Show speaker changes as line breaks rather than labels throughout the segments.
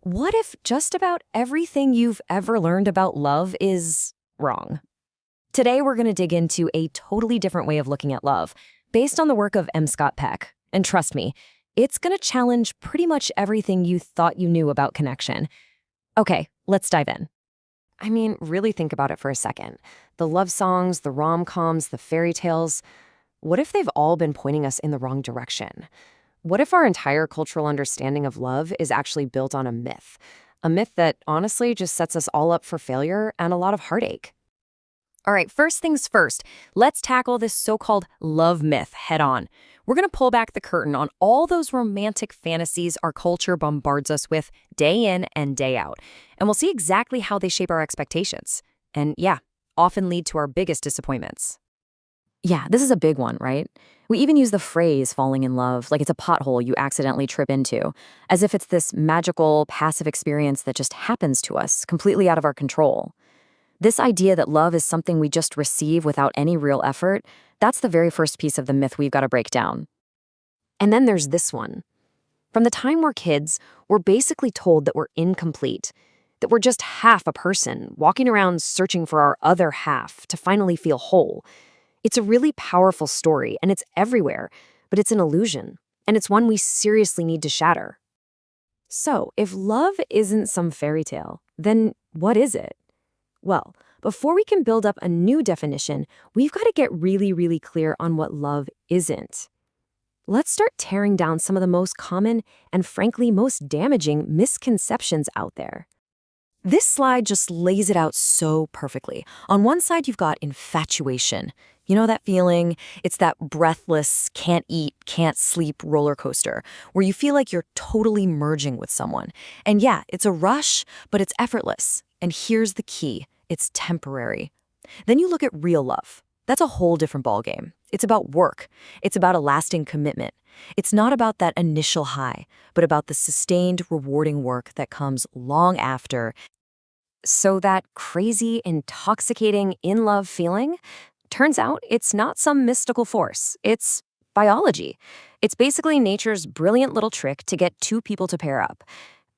What if just about everything you've ever learned about love is wrong? Today, we're going to dig into a totally different way of looking at love, based on the work of M. Scott Peck. And trust me, it's going to challenge pretty much everything you thought you knew about connection. Okay, let's dive in. I mean, really think about it for a second. The love songs, the rom-coms, the fairy tales, what if they've all been pointing us in the wrong direction? What if our entire cultural understanding of love is actually built on a myth? A myth that honestly just sets us all up for failure and a lot of heartache. All right, first things first, let's tackle this so-called love myth head on. We're going to pull back the curtain on all those romantic fantasies our culture bombards us with day in and day out. And we'll see exactly how they shape our expectations. And yeah, often lead to our biggest disappointments. Yeah, this is a big one, right? We even use the phrase falling in love like it's a pothole you accidentally trip into, as if it's this magical, passive experience that just happens to us, completely out of our control. This idea that love is something we just receive without any real effort, that's the very first piece of the myth we've got to break down. And then there's this one. From the time we're kids, we're basically told that we're incomplete, that we're just half a person, walking around searching for our other half to finally feel whole. It's a really powerful story, and it's everywhere, but it's an illusion, and it's one we seriously need to shatter. So, if love isn't some fairy tale, then what is it? Well, before we can build up a new definition, we've got to get really clear on what love isn't. Let's start tearing down some of the most common and frankly most damaging misconceptions out there. This slide just lays it out so perfectly. On one side, you've got infatuation. You know that feeling? It's that breathless, can't eat, can't sleep roller coaster where you feel like you're totally merging with someone. And yeah, it's a rush, but it's effortless. And here's the key. It's temporary. Then you look at real love. That's a whole different ballgame. It's about work. It's about a lasting commitment. It's not about that initial high, but about the sustained, rewarding work that comes long after. So that crazy, intoxicating, in-love feeling, turns out it's not some mystical force. It's biology. It's basically nature's brilliant little trick to get two people to pair up.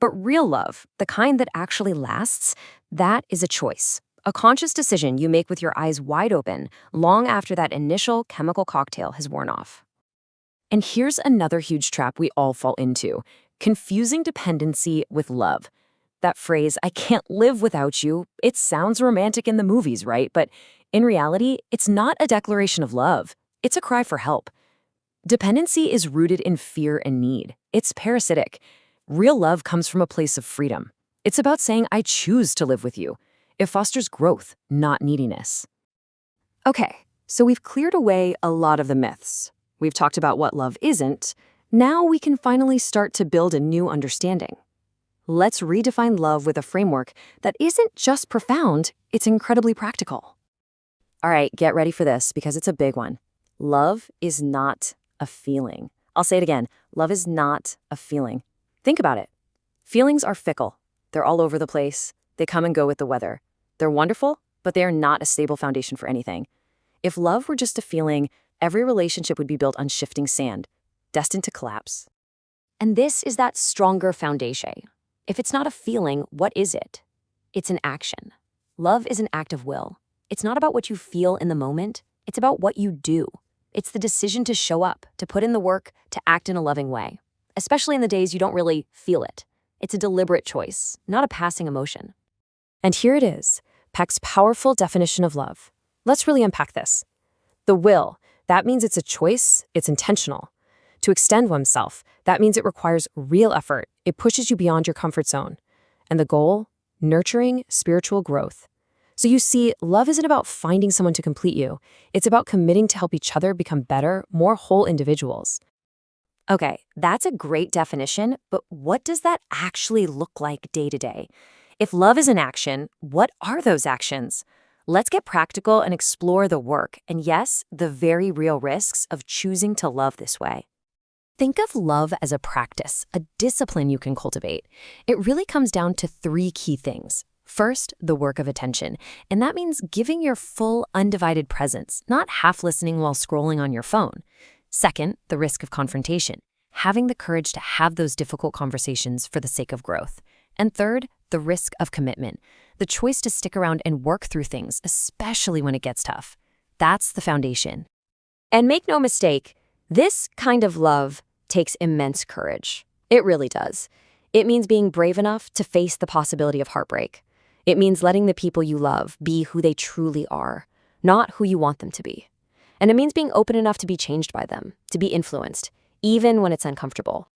But real love, the kind that actually lasts, that is a choice. A conscious decision you make with your eyes wide open, long after that initial chemical cocktail has worn off. And here's another huge trap we all fall into: confusing dependency with love. That phrase, "I can't live without you," it sounds romantic in the movies, right? But in reality, it's not a declaration of love. It's a cry for help. Dependency is rooted in fear and need. It's parasitic. Real love comes from a place of freedom. It's about saying, "I choose to live with you." It fosters growth, not neediness. Okay, so we've cleared away a lot of the myths. We've talked about what love isn't. Now we can finally start to build a new understanding. Let's redefine love with a framework that isn't just profound, it's incredibly practical. All right, get ready for this because it's a big one. Love is not a feeling. I'll say it again. Love is not a feeling. Think about it. Feelings are fickle. They're all over the place. They come and go with the weather. They're wonderful, but they are not a stable foundation for anything. If love were just a feeling, every relationship would be built on shifting sand, destined to collapse. And this is that stronger foundation. If it's not a feeling, what is it? It's an action. Love is an act of will. It's not about what you feel in the moment. It's about what you do. It's the decision to show up, to put in the work, to act in a loving way, especially in the days you don't really feel it. It's a deliberate choice, not a passing emotion. And here it is, Peck's powerful definition of love. Let's really unpack this. The will, that means it's a choice, it's intentional. To extend oneself, that means it requires real effort. It pushes you beyond your comfort zone. And the goal? Nurturing spiritual growth. So you see, love isn't about finding someone to complete you. It's about committing to help each other become better, more whole individuals. Okay, that's a great definition, but what does that actually look like day to day? If love is an action, what are those actions? Let's get practical and explore the work, and yes, the very real risks of choosing to love this way. Think of love as a practice, a discipline you can cultivate. It really comes down to three key things. First, the work of attention, and that means giving your full, undivided presence, not half listening while scrolling on your phone. Second, the risk of confrontation, having the courage to have those difficult conversations for the sake of growth. And third, the risk of commitment, the choice to stick around and work through things, especially when it gets tough. That's the foundation. And make no mistake, this kind of love takes immense courage. It really does. It means being brave enough to face the possibility of heartbreak. It means letting the people you love be who they truly are, not who you want them to be. And it means being open enough to be changed by them, to be influenced, even when it's uncomfortable.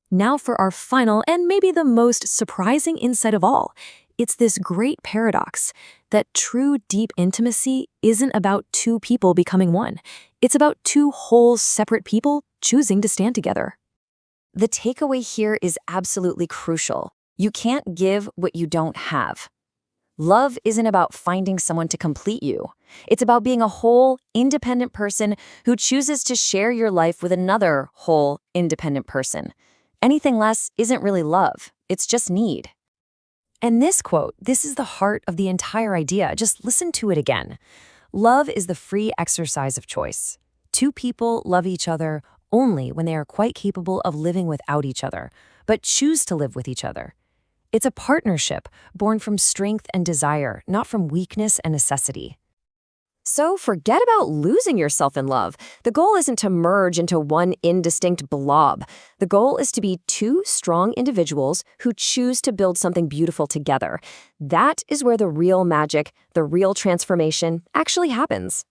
Now for our final and maybe the most surprising insight of all. It's this great paradox that true deep intimacy isn't about two people becoming one. It's about two whole separate people choosing to stand together. The takeaway here is absolutely crucial. You can't give what you don't have. Love isn't about finding someone to complete you. It's about being a whole, independent person who chooses to share your life with another whole, independent person. Anything less isn't really love. It's just need. And this quote, this is the heart of the entire idea. Just listen to it again. Love is the free exercise of choice. Two people love each other only when they are quite capable of living without each other, but choose to live with each other. It's a partnership born from strength and desire, not from weakness and necessity. So forget about losing yourself in love. The goal isn't to merge into one indistinct blob. The goal is to be two strong individuals who choose to build something beautiful together. That is where the real magic, the real transformation actually happens.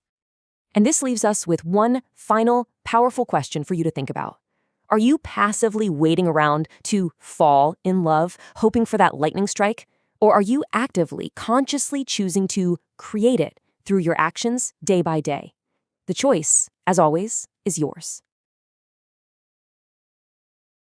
And this leaves us with one final, powerful question for you to think about. Are you passively waiting around to fall in love, hoping for that lightning strike? Or are you actively, consciously choosing to create it through your actions day by day? The choice, as always, is yours.